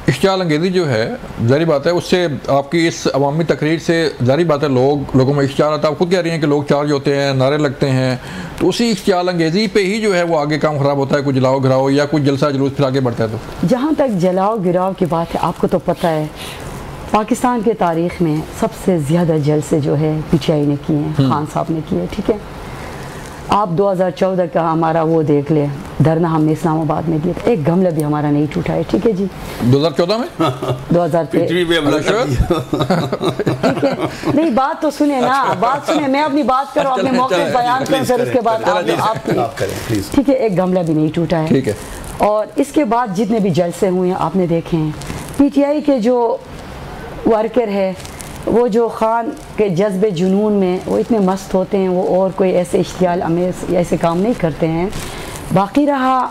इख्तियाल अंगेज़ी जो है, ज़ाहिर बात है उससे आपकी इस अवामी तकरीर से ज़ाहिर बात है लोगों में इख्तियार आता है। आप खुद कह रही हैं कि लोग चार्ज होते हैं, नारे लगते हैं, तो उसी इख्तियाल अंगेज़ी पे ही जो है वो आगे काम ख़राब होता है। कुछ जलाओ गिराओ या कुछ जलसा जुलूस फिर आगे बढ़ता है। तो जहाँ तक जलाओ गिराओ की बात है, आपको तो पता है पाकिस्तान के तारीख़ में सबसे ज़्यादा जलसे जो है PTI ने किए हैं, खान साहब ने किए। ठीक है, आप 2014 का हमारा वो देख ले, धरना हमने इस्लामाबाद में दिया था, एक गमला भी हमारा नहीं टूटा है। ठीक है जी, 2014 में 2013 ठीक है। नहीं, बात तो सुने ना, बात सुने, मैं अपनी बात करूँ, अपने मौके बयान करूँ, फिर उसके बाद आप करें। ठीक है, एक गमला भी नहीं टूटा है। ठीक है। और इसके बाद जितने भी जलसे हुए हैं आपने देखे हैं, PTI के जो वर्कर है, वो जो खान के जज्बे जुनून में वो इतने मस्त होते हैं, वो और कोई ऐसे इश्तियाल अमेज़ ऐसे काम नहीं करते हैं। बाकी रहा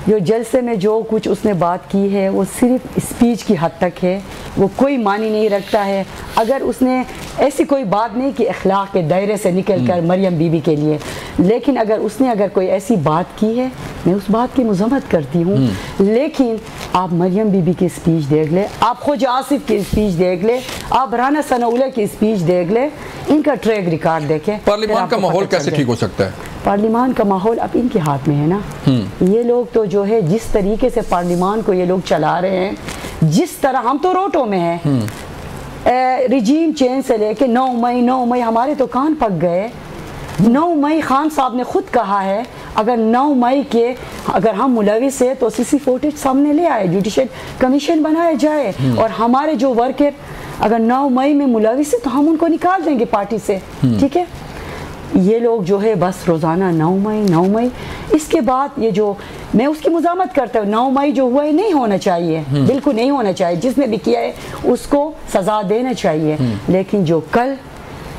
जो जलसे में जो कुछ उसने बात की है, वो सिर्फ स्पीच की हद तक है, वो कोई मानी नहीं रखता है। अगर उसने ऐसी कोई बात नहीं कि अखलाक के दायरे से निकल कर मरियम बीबी के लिए, लेकिन अगर कोई ऐसी बात की है, मैं उस बात की मजम्मत करती हूँ। लेकिन आप मरियम बीबी की स्पीच देख ले, आप ख्वाजा आसिफ की स्पीच देख ले, आप राना सनाउल्लाह की स्पीच देख ले, इनका ट्रैक रिकॉर्ड देखें। पार्लियामेंट का माहौल कैसे ठीक हो सकता है? पार्लियामान का माहौल अब इनके हाथ में है ना। ये लोग तो जो है जिस तरीके से पार्लियामान को ये लोग चला रहे हैं, जिस तरह हम तो रोटो में हैं, रिजीम चेंज से लेके 9 मई हमारे तो कान पक गए। 9 मई खान साहब ने खुद कहा है, अगर 9 मई के अगर हम मुलविस है तो CC फुटेज सामने ले आए, जुडिशल कमीशन बनाया जाए और हमारे जो वर्कर अगर 9 मई में मुलविस है तो हम उनको निकाल देंगे पार्टी से, ठीक है। ये लोग जो है बस रोज़ाना 9 मई। इसके बाद ये जो मैं उसकी मुज़ामत करता हूँ, 9 मई जो हुआ है नहीं होना चाहिए, बिल्कुल नहीं होना चाहिए। जिसने भी किया है उसको सज़ा देना चाहिए। लेकिन जो कल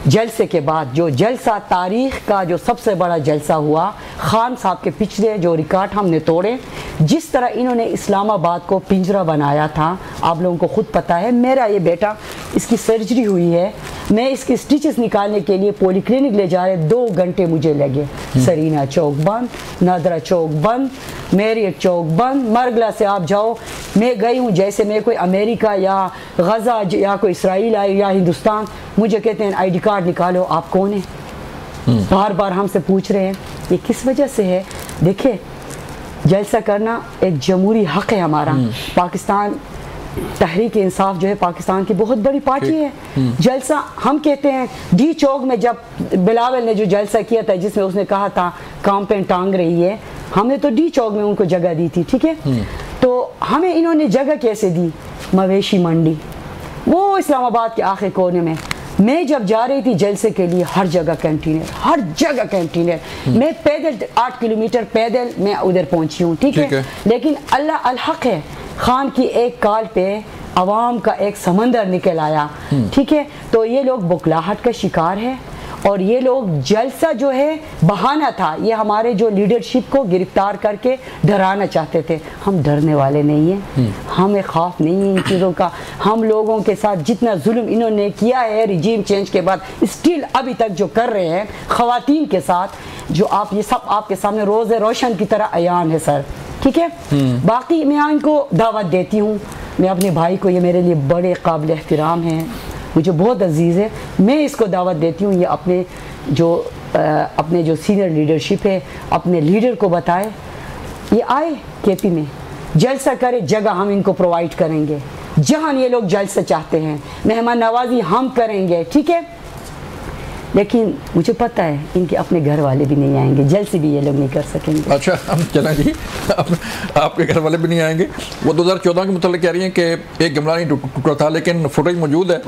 जलसे के बाद जो जलसा, तारीख़ का जो सबसे बड़ा जलसा हुआ, खान साहब के पिछले जो रिकॉर्ड हमने तोड़े, जिस तरह इन्होंने इस्लामाबाद को पिंजरा बनाया था, आप लोगों को खुद पता है। मेरा ये बेटा, इसकी सर्जरी हुई है, मैं इसके स्टिचेस निकालने के लिए पॉलीक्लिनिक ले जा रहे, 2 घंटे मुझे लगे। सरीना चौक बंद, नादरा चौक बंद, मेरियट चौक बंद, मरगला से आप जाओ, मैं गई हूँ जैसे मैं कोई अमेरिका या गज़ा या कोई इसराइल आई या हिंदुस्तान, मुझे कहते हैं ID कार्ड निकालो, आप कौन है? बार बार हमसे पूछ रहे हैं, ये किस वजह से है? देखिए, जलसा करना एक जमहूरी हक़ है हमारा। पाकिस्तान तहरीक इंसाफ जो है पाकिस्तान की बहुत बड़ी पार्टी है। जलसा हम कहते हैं, डी चौक में जब बिलावल ने जो जलसा किया था, जिसमें उसने कहा था कांपेन टांग रही है, हमने तो डी चौक में उनको जगह दी थी, ठीक है। तो हमें इन्होंने जगह कैसे दी? मवेशी मंडी, वो इस्लामाबाद के आखिरी कोने में। मैं जब जा रही थी जलसे के लिए, हर जगह कैंटीन है, हर जगह कैंटीन है। मैं पैदल 8 किलोमीटर पैदल मैं उधर पहुंची हूँ, ठीक है। लेकिन अल्लाह अल हक है, खान की एक कॉल पे अवाम का एक समंदर निकल आया, ठीक है। तो ये लोग बुखलाहट का शिकार है, और ये लोग जलसा जो है बहाना था, ये हमारे जो लीडरशिप को गिरफ्तार करके डराना चाहते थे। हम डरने वाले नहीं हैं, हमें खौफ नहीं है इन चीज़ों का। हम लोगों के साथ जितना जुल्म इन्होंने किया है रिजीम चेंज के बाद, स्टिल अभी तक जो कर रहे हैं ख़वातीन के साथ, जो आप ये सब आपके सामने रोज़ रोशन की तरह अयान है सर, ठीक है। बाकी मैं इनको दावत देती हूँ, मैं अपने भाई को, ये मेरे लिए बड़े काबिल एहतराम हैं, मुझे बहुत अजीज़ है, मैं इसको दावत देती हूँ, ये अपने जो सीनियर लीडरशिप है, अपने लीडर को बताए, ये आए KP में जलसा करे, जगह हम इनको प्रोवाइड करेंगे, जहाँ ये लोग जलसा चाहते हैं, मेहमान नवाजी हम करेंगे, ठीक है। लेकिन मुझे पता है इनके अपने घर वाले भी नहीं आएंगे, जलसे भी ये लोग नहीं कर सकेंगे। अच्छा, हम चलें जी, आपके घर वाले भी नहीं आएंगे। वो 2014 के मतलब कह रही हैं कि एक गमला नहीं टूटा था, लेकिन फुटेज मौजूद है,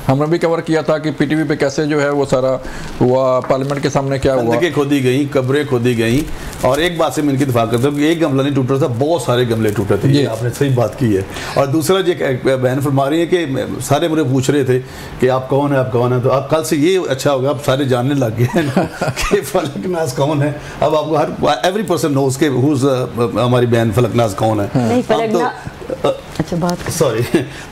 हमने भी कवर किया था कि PTV पे कैसे जो है वो सारा हुआ, पार्लियामेंट के सामने क्या हुआ, खोदी गई, कब्रें खोदी गई। और एक बात से मैं इनकी दिफा करता हूँ कि एक गमला नहीं टूटा था, बहुत सारे गमले टूटे थे, ये आपने सही बात की है। और दूसरा जो बहन फरमा रही है कि सारे मुझे पूछ रहे थे कि आप कौन है, आप कौन है, तो आप कल से ये अच्छा होगा, आप सारे जानने लग गए हैं कि फलकनाज कौन है। अब आपको हर एवरी पर्सन नोज के हमारी बहन फलकनाज कौन है। अच्छा बात सॉरी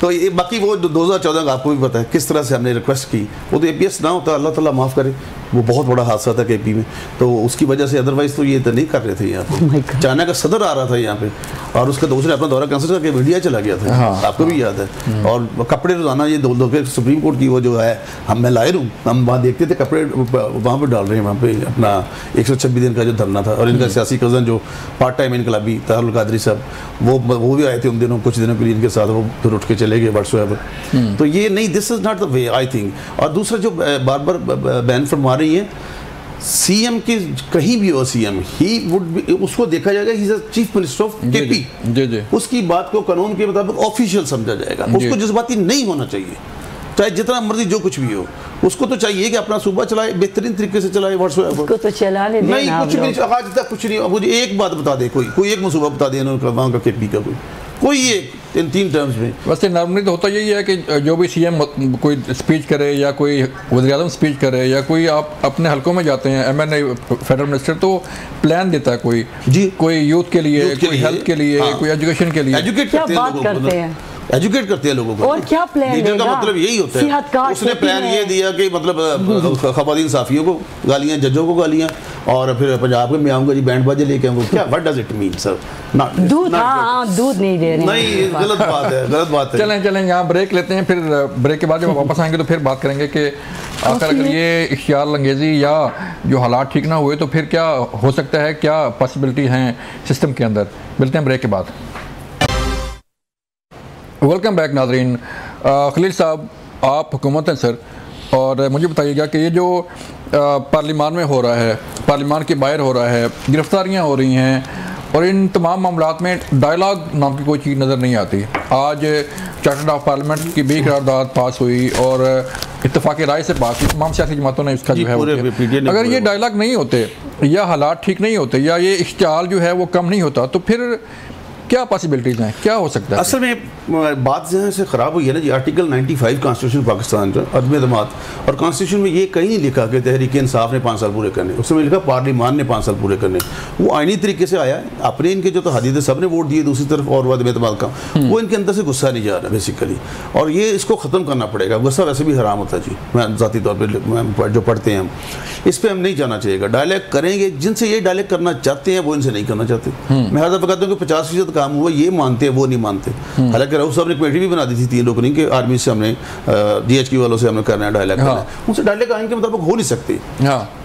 तो ये बाकी वो 2014 का आपको भी पता है किस तरह से हमने रिक्वेस्ट की, वो तो APS ना होता, अल्लाह ताला माफ़ करे, वो बहुत बड़ा हादसा था KP में, तो उसकी वजह से अदरवाइज तो ये तो नहीं कर रहे थे यहाँ पे। चाइना का सदर आ रहा था यहाँ पे, और उसके दूसरे अपना दौरा कैंसिल करके इंडिया चला गया था। आपको भी याद है। और कपड़े रोजाना ये दो के सुप्रीम कोर्ट की वो जो है, मैं लाए रूँ, हम वहाँ देखते थे कपड़े वहाँ पर डाल रहे हैं, वहाँ पे अपना 126 दिन का जो धरना था। और इनका सियासी कज़न जो पार्ट टाइम इनकलाबी तारुल कादरी साहब, वो भी आए थे उन दिनों, कुछ दिनों के लिए इनके साथ, वो फिर उठ के चले गए व्हाट्सएवर। तो ये नहीं, this is not the way I think. और दूसरा जो बार बार बैन फरमा रही है, CM की कहीं भी हो CM, ही वुड बी, उसको देखा जाएगा he is a chief minister of KP, उसकी बात को कानून के मुताबिक ऑफिशियल समझा जाएगा, उसको जज्बाती नहीं होना चाहिए, चाहे जितना मर्जी जो कुछ भी हो। उसको तो चाहिए कि अपना सूबा चलाए, बेहतरीन तरीके से चलाए व्हाट्सएप, उसको तो चलाने देना। नहीं कुछ भी आज तक कुछ नहीं। मुझे एक बात बता दे, कोई एक मनसूबा बता दे वहाँ का KP का, कोई एक इन 3 टर्म्स में। वैसे नॉर्मली तो होता यही है कि जो भी CM कोई स्पीच करे या कोई वज़ीर-ए-आज़म स्पीच करे या कोई आप अपने हलकों में जाते हैं, MNA फेडरल मिनिस्टर, तो प्लान देता है कोई जी, कोई यूथ के लिए, कोई हेल्थ के लिए, कोई एजुकेशन के लिए, एजुकेट करते हैं एजुकेट करते हैं लोगों को। और क्या प्लान लीडर का मतलब यही होता है। उसने प्लान ये दिया कि मतलब ख़वातीन साफ़ियों को गालियाँ, जजों को गालियाँ, और फिर पंजाब में मैं आऊँगा जी बैंड बाजे लेके आऊँगा। क्या what does it mean sir? दूध नहीं दे रहे, नहीं, गलत बात है, गलत बात है। चलें यहाँ ब्रेक लेते हैं, फिर ब्रेक के बाद जब वापस आएंगे तो फिर बात करेंगे कि आखिर अगर ये इख्तियार अंगेज़ी या जो हालात ठीक ना हुए तो फिर क्या हो सकता है, क्या पॉसिबिलिटी हैं सिस्टम के अंदर। मिलते हैं ब्रेक के बाद। वेलकम बैक नाज़रीन। खलील साहब, आप हुकूमत हैं सर, और मुझे बताइएगा कि ये जो पार्लियामान में हो रहा है, पार्लियामान के बाहर हो रहा है, गिरफ्तारियां हो रही हैं, और इन तमाम मामलात में डायलॉग नाम की कोई चीज़ नज़र नहीं आती। आज चार्टर्ड ऑफ पार्लियामेंट की भी करारदाद पास हुई और इत्तेफाक राय से पास हुई, तमाम सियासी जमातों ने इसका जो है अगर ये डायलॉग नहीं होते या हालात ठीक नहीं होते या ये इश्तियाल जो है वो कम नहीं होता तो फिर क्या पॉसिबिलिटीज़ हैं, क्या हो सकता है? असल में बात जहाँ से ख़राब हुई है ना जी, आर्टिकल 95 कॉन्स्टिट्यूशन पाकिस्तान का अदम दमात, और कॉन्स्टिट्यूशन में ये कहीं नहीं लिखा कि तहरीक इंसाफ ने 5 साल पूरे करने, उसमें लिखा पार्लियामान ने 5 साल पूरे करने। वो आईनी तरीके से आया है, अपने इनके जो तो हदीद सब ने वोट दिए दूसरी तरफ और अदम दमात का, वो इनके अंदर से गुस्सा नहीं जा रहा बेसिकली, और ये इसको ख़त्म करना पड़ेगा। गुस्सा वैसे भी हराम होता है जी, मैं ज़ाती तौर पर जो पढ़ते हैं हम, इस पर हम नहीं जाना चाहिएगा। डायलॉग करेंगे जिनसे ये डायलॉग करना चाहते हैं वो इनसे नहीं करना चाहते। मैं हर दफ़ा कहता हूँ कि 50% काम हुआ, ये मानते हैं वो नहीं मानते। हालांकि राउत साहब ने कमेटी भी बना दी थी 3 लोगों ने कि आर्मी से हमने DHQ वालों से हमने करना है डायलॉग करना है, उनसे डायलॉग आइन के मुताबिक हो नहीं सकते।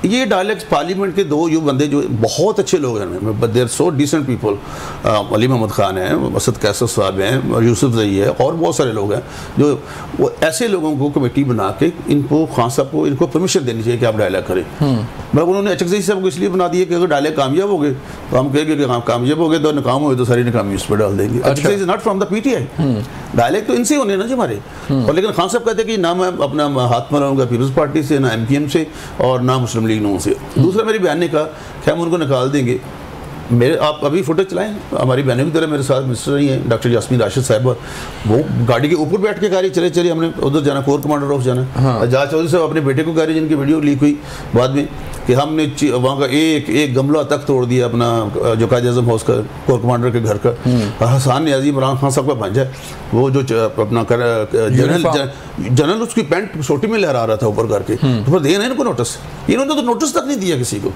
ये डायलॉग पार्लियामेंट के 2 युवा बंदे जो बहुत अच्छे लोग हैं, they're so decent people, Ali Mohammad Khan है, असद कैसर साहब हैं, यूसुफ जई है, और बहुत सारे लोग हैं जो वो ऐसे लोगों को कमेटी बना के इनको खान साहब को इनको परमिशन देनी चाहिए कि आप डायलॉग करें। मतलब उन्होंने अचकज़ई साहब को इसलिए बना दिया कि अगर डायलॉग कामयाब हो गए तो हम कहेंगे कि कामयाब हो गए, तो नाकाम हुए तो सारी नाकामी उस पर डाल देंगे। Is not from the PTI, dialogue तो इनसे होने ना जी हमारे। और लेकिन खान साहब कहते हैं कि ना मैं अपना हाथ मलाऊंगा पीपल्स पार्टी से, ना MPM से, और ना मुस्लिम लीग नून से। दूसरा मेरी बहन ने कहा कि हम उनको निकाल देंगे। मेरे आप अभी फुटेज चलाएं, हमारी बहनों की तरह मेरे साथ मिनिस्टर रही हैं डॉक्टर यास्मीन राशिद साहिबा, वो गाड़ी के ऊपर बैठ के कह रही चले चले हमने उधर जाना, कोर कमांडर ऑफ जाना। आजाद चौधरी साहब अपने बेटे को कह रही, जिनकी वीडियो लीक हुई बाद में, कि हमने वहाँ का एक गमला तक तोड़ दिया अपना जो कायद आज़म हाउस का कोर कमांडर के घर का। हसन न्याजी इमरान खान साहब का भांजा, वो जो अपना जनरल उसकी पैंट सोटी में लहरा रहा था ऊपर करके, तो दे ना इनको नोटिस, इन्होंने तो नोटिस तक नहीं दिया किसी को।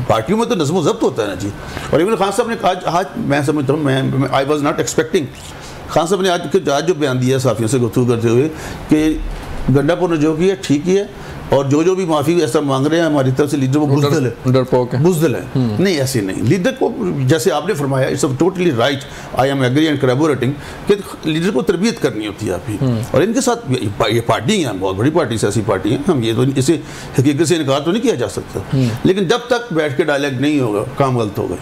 पार्टियों में तो नज़्म ज़ब्त होता है ना जी। और इमरान खान साहब ने आज मैं समझता हूँ, मैं I was not expecting, Khan साहब ने आज जो बयान दिया साफियों से गुफ्तगू करते हुए कि गंडापुर ने जो किया ठीक ही है, और जो भी माफ़ी ऐसा मांग रहे हैं हमारी तरफ से लीडर वो बुज़दिल है, डरपोक है, बुज़दिल है। नहीं, ऐसे नहीं, लीडर को जैसे आपने फरमाया it's totally right, I am agree and collaborating, कि लीडर को तरबियत करनी होती है आपकी। और इनके साथ ये पार्टी है, बहुत बड़ी पार्टी, सियासी पार्टी है, हम ये तो इसे हकीकत से इनकार तो नहीं किया जा सकता, लेकिन जब तक बैठ के डायलॉग नहीं होगा काम गलत होगा,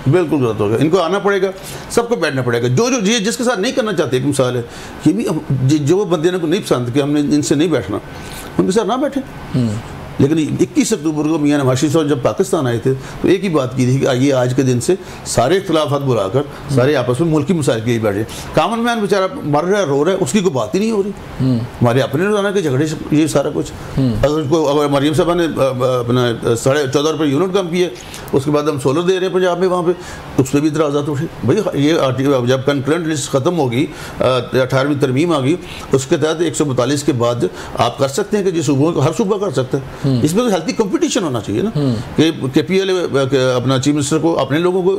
बिल्कुल गलत होगा। इनको आना पड़ेगा, सबको बैठना पड़ेगा। जो जिसके साथ नहीं करना चाहते, एक मिसाल है ये भी, जो बंदे को नहीं पसंद कि हमने इनसे नहीं बैठना, उनके साथ ना बैठे। लेकिन 21 अक्टूबर को मियां नवाज शरीफ साहब जब पाकिस्तान आए थे तो एक ही बात की थी कि आइए आज के दिन से सारे इख्तिलाफात बुलाकर सारे आपस में मुल्की मसाइल के लिए बैठे। कॉमन मैन बेचारा मर रहा है, रो रहा है, उसकी कोई बात ही नहीं हो रही। हमारे अपने रोजाना के झगड़े ये सारा कुछ। अगर मरियम साहबा ने अपना 14.5 रुपये यूनिट कम किए, उसके बाद हम सोलर दे रहे हैं पंजाब में, वहाँ पे उस पर भी इतराज़ात उठे। भाई ये जब कंकरेंट लिस्ट ख़त्म होगी, 18वीं तरमीम आ गई, उसके तहत 142 के बाद आप कर सकते हैं कि जिस सूबों को हर सूबा कर सकता है। इसमें तो हेल्थी कंपटीशन होना चाहिए ना, कि PLA अपना चीफ मिनिस्टर को अपने लोगों को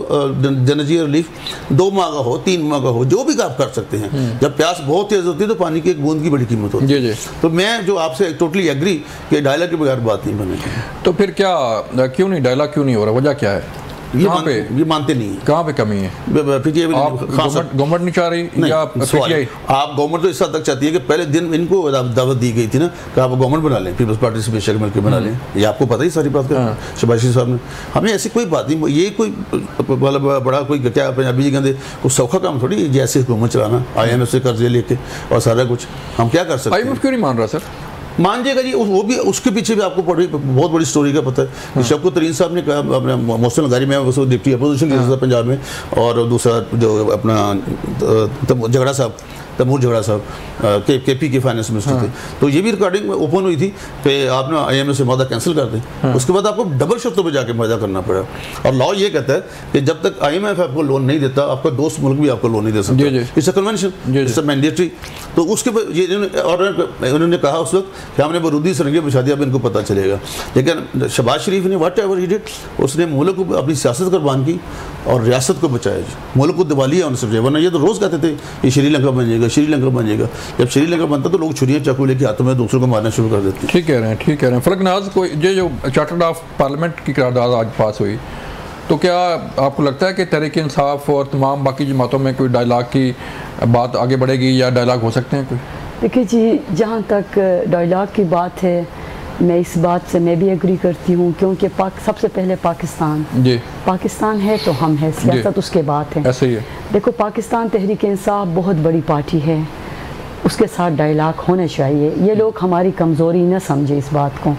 जनजी रिलीफ 2 माह का हो, 3 माह का हो, जो भी आप कर सकते हैं। जब प्यास बहुत तेज होती है तो पानी की एक बूंद की बड़ी कीमत होती है। तो मैं जो आपसे टोटली एग्री कि डायलॉग के बगैर बात नहीं बनेगी। तो फिर क्या, क्यों नहीं डायलॉग क्यों नहीं हो रहा, वजह क्या है? ये मानते नहीं है। कहाँ पे कमी है? गवर्नमेंट नहीं चाह रही या PTI? आप गवर्नमेंट तो इस हद तक चाहती है कि पहले दिन इनको दावत दी गई थी ना कि आप गवर्नमेंट बना लें, पीपल्स पार्टी से बेशक मिलकर बना लें। ये आपको पता ही सारी बात का, शहबाज शरीफ साहब ने। हमें ऐसी कोई बात नहीं, ये कोई बड़ा कोई क्या पंजाबी जी कहते कुछ सौखा काम थोड़ी जैसे हुकूमत चलाना, IMF से कर्जे लेके और सारा कुछ। हम क्या कर सकते हैं? IMF क्यों नहीं मान रहा सर? मान जाएगा जी, वो भी उसके पीछे भी आपको बहुत बड़ी स्टोरी का पता है। शौकत तरीन साहब ने कहा अपना मोहसिन लगारी में वो डिप्टी अपोजिशन के पंजाब में, और दूसरा जो अपना झगड़ा साहब, तैमूर झगड़ा साहब KP के फाइनेंस मिनिस्टर थे, तो ये भी रिकॉर्डिंग ओपन हुई थी कि आप ना IMF से वादा कैंसिल कर दें। उसके बाद आपको डबल शर्तों पे जाके वादा करना पड़ा, और लॉ ये कहता है कि जब तक IMF आपको लोन नहीं देता, आपका दोस्त मुल्क भी आपको लोन नहीं दे सकता। It's a convention, it's a mandatory. तो उसके उन्होंने कहा उस वक्त कि हमने बरूदी सरंगे बिछा दिया, अब इनको पता चलेगा। लेकिन शहबाज शरीफ ने व्हाट एवर ही डिड, उसने मुल्क को अपनी सियासत कुर्बान की और रियासत को बचाया जी। मुल्क को दिवालिया उनसे बचाया, वरना ये तो रोज़ कहते थे ये श्रीलंका बन जाएगा, श्रीलंका बन जाएगा। जब श्रीलंका बनता तो लोग छुरियाँ चाकू लेके हाथों में दूसरों को मारना शुरू कर देते। ठीक कह रहे हैं, ठीक कह रहे हैं। फलकनाज को ये जो चार्टर्ड ऑफ पार्लियामेंट की करारदाद आज पास हुई, तो क्या आपको लगता है कि तहरीक इंसाफ और तमाम बाकी जमातों में कोई डायलॉग की बात आगे बढ़ेगी या डायलॉग हो सकते हैं कोई? देखिए जी, जहाँ तक डायलॉग की बात है, मैं इस बात से मैं भी एग्री करती हूँ, क्योंकि सबसे पहले पाकिस्तान है तो हम है, सियासत उसके बाद है। ऐसे ही है। देखो, पाकिस्तान तहरीक इंसाफ बहुत बड़ी पार्टी है, उसके साथ डायलॉग होना चाहिए। ये लोग हमारी कमज़ोरी न समझे इस बात को।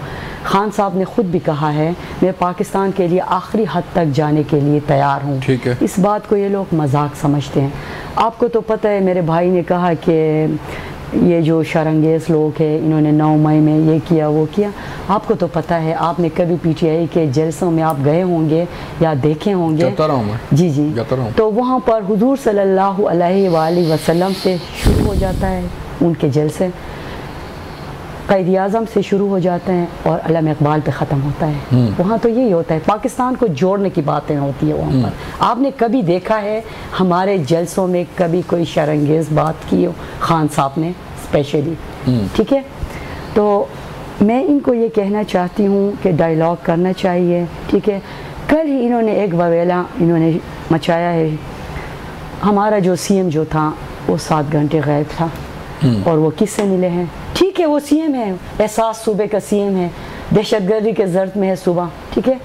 खान साहब ने ख़ुद भी कहा है, मैं पाकिस्तान के लिए आखिरी हद तक जाने के लिए तैयार हूँ। इस बात को ये लोग मजाक समझते हैं। आपको तो पता है, मेरे भाई ने कहा कि ये जो शरंगेज़ लोग हैं, इन्होंने 9 मई में ये किया वो किया। आपको तो पता है, आपने कभी PTI के जलसों में आप गए होंगे या देखे होंगे। जी जी, तो वहाँ पर हुजूर सल्लल्लाहु अलैहि वसल्लम से शुरू हो जाता है उनके जलसे, क़ायद आज़म से शुरू हो जाते हैं और अल्लामा इकबाल पे ख़त्म होता है। वहाँ तो यही होता है, पाकिस्तान को जोड़ने की बातें होती है वहाँ पर। आपने कभी देखा है हमारे जलसों में कभी कोई शरंगेज़ बात की हो खान साहब ने स्पेशली? ठीक है, तो मैं इनको ये कहना चाहती हूँ कि डायलॉग करना चाहिए। ठीक है, कल ही इन्होंने एक बवेला इन्होंने मचाया है। हमारा जो CM जो था वो 7 घंटे गायब था और वो किससे मिले हैं? ठीक है, वो CM है, एहसास सूबे का CM है, दहशतगर्दी के जर्द में है सूबा। ठीक है,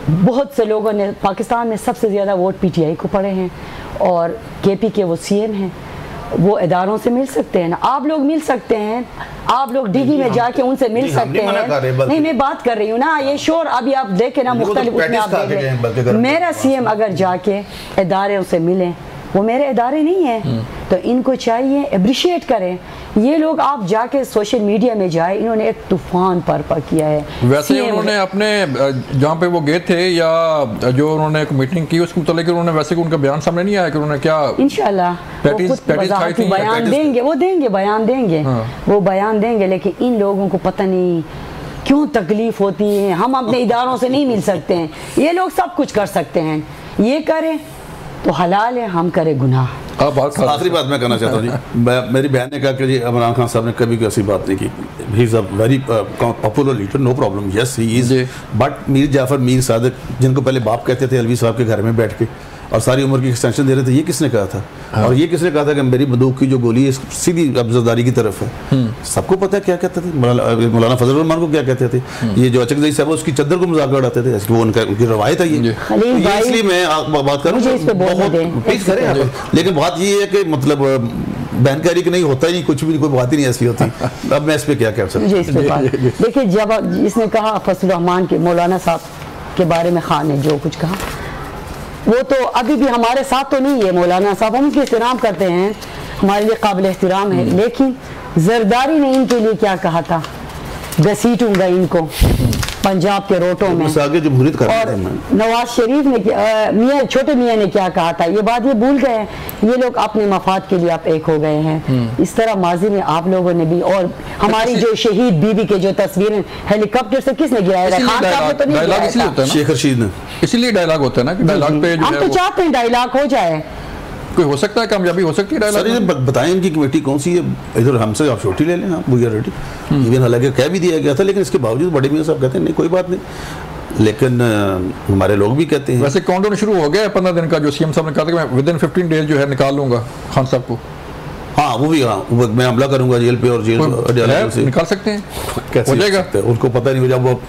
बहुत से लोगों ने पाकिस्तान में सबसे ज़्यादा वोट PTI को पड़े हैं और KP के वो CM हैं। वो इदारों से मिल सकते हैं ना, आप लोग मिल सकते हैं, आप लोग DG में जाके उनसे मिल सकते हैं। नहीं, मैं बात कर रही हूँ ना, ये शोर अभी आप देखें ना, मुख्तलिफ उसमें आप देखें। मेरा CM अगर जाके इदारे से मिले, वो मेरे इदारे नहीं हैं, तो इनको चाहिए अप्रिशिएट करें। ये लोग आप जाके सोशल मीडिया में जाए, इन्होंने एक तूफान बर्पा किया है। वैसे उन्होंने अपने जहाँ पे वो गए थे या जो उन्होंने एक मीटिंग की उसको लेकर उन्होंने वैसे उनका बयान सामने नहीं आया कि उन्होंने क्या? इंशाल्लाह बयान देंगे, वो देंगे बयान देंगे, वो बयान देंगे। लेकिन इन लोगों को पता नहीं क्यों तकलीफ होती है। हम अपने इदारों से नहीं मिल सकते हैं, ये लोग सब कुछ कर सकते हैं। ये करें तो हलाल है, हम करें गुनाह। आखिरी बात मैं कहना चाहता हूँ जी, मेरी बहन ने कहा कि जी इमरान खान साहब ने कभी कोई ऐसी बात नहीं की। He is a very popular leader, no problem, yes he is, but Mir Jafar, Mir Sadiq, जिनको पहले बाप कहते थे अलवी साहब के घर में बैठ के और सारी उम्र की एक्सटेंशन दे रहे थे, ये किसने कहा था? और ये किसने कहा था कि मेरी बंदूक की जो गोली है सीधी अफजलदारी की तरफ है? सबको पता है क्या कहते थे मौलाना फजल रहमान को, क्या कहते थे ये जो अचकजई साहब उसकी चद्दर को मजाक उड़ाते थे, वो उनकी रवायत है ये। इसलिए मैं बात करूँ प्लीज करें आप, लेकिन बात ये है कि मतलब बहनकारी की नहीं होता ही नहीं, कुछ भी कोई बात ही नहीं ऐसी होती। अब मैं इस पर क्या कह सकता हूँ? देखिए, जब इसने कहा फजल रहमान के मौलाना साहब के बारे में खान ने जो कुछ कहा, वो तो अभी भी हमारे साथ तो नहीं है मौलाना साहब, हम उनकी एहतराम करते हैं, हमारे लिए काबिल एहतराम है। लेकिन जरदारी ने इनके लिए क्या कहा था? घसीटूंगा इनको पंजाब के रोटों में। और नवाज शरीफ ने छोटे मियाँ ने क्या कहा था? ये बात ये भूल गए हैं। ये लोग अपने मफाद के लिए आप एक हो गए हैं। इस तरह माजी में आप लोगों ने भी, और हमारी जो शहीद बीबी के जो तस्वीरें हेलीकॉप्टर से किसने गिराया था? खान साहब ने तो नहीं गिराया था, शेख रशीद ने। इसीलिए डायलॉग होता है ना कि डायलॉग पे हम तो चाहते हैं डायलॉग हो जाए, कोई हो सकता है कामयाबी हो सकती है। सर ये बताएं इनकी कमेटी कौन सी है? इधर हमसे आप छोटी ले लें, आप वी आर रेडी। इवन हालांकि कह भी दिया गया था, लेकिन इसके बावजूद बड़े मियां साहब कहते हैं नहीं कोई बात नहीं, लेकिन हमारे लोग भी कहते हैं। वैसे काउंटडाउन शुरू हो गया 15 दिन का, जो CM साहब ने कहा था कि मैं विदिन 15 डेज जो है निकाल लूंगा खान साहब को। हाँ, वो भी, हाँ, मैं हमला करूंगा जेल पे और जेल से निकाल सकते हैं, कैसे हो जाएगा? उनको पता नहीं, जब वो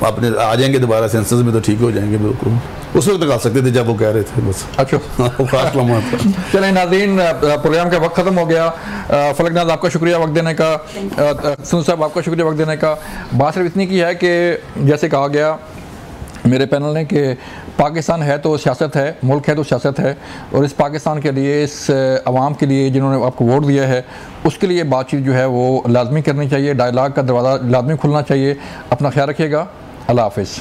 अपने आ जाएंगे दोबारा सेंसस में तो ठीक हो जाएंगे। बिल्कुल उस वक्त निकाल सकते थे जब वो कह रहे थे बस। अच्छा चलें नाज़रीन, प्रोग्राम का वक्त ख़त्म हो गया। फलकनाज आपका शुक्रिया वक्त देने का, सुन साहब आपका शुक्रिया वक्त देने का। बात सिर्फ इतनी की है कि जैसे कहा गया मेरे पैनल ने कि पाकिस्तान है तो सियासत है, मुल्क है तो सियासत है, और इस पाकिस्तान के लिए, इस आवाम के लिए जिन्होंने आपको वोट दिया है, उसके लिए बातचीत जो है वो लाजमी करनी चाहिए, डायलॉग का दरवाज़ा लाजमी खुलना चाहिए। अपना ख्याल रखिएगा, अल्लाह हाफ़िज़।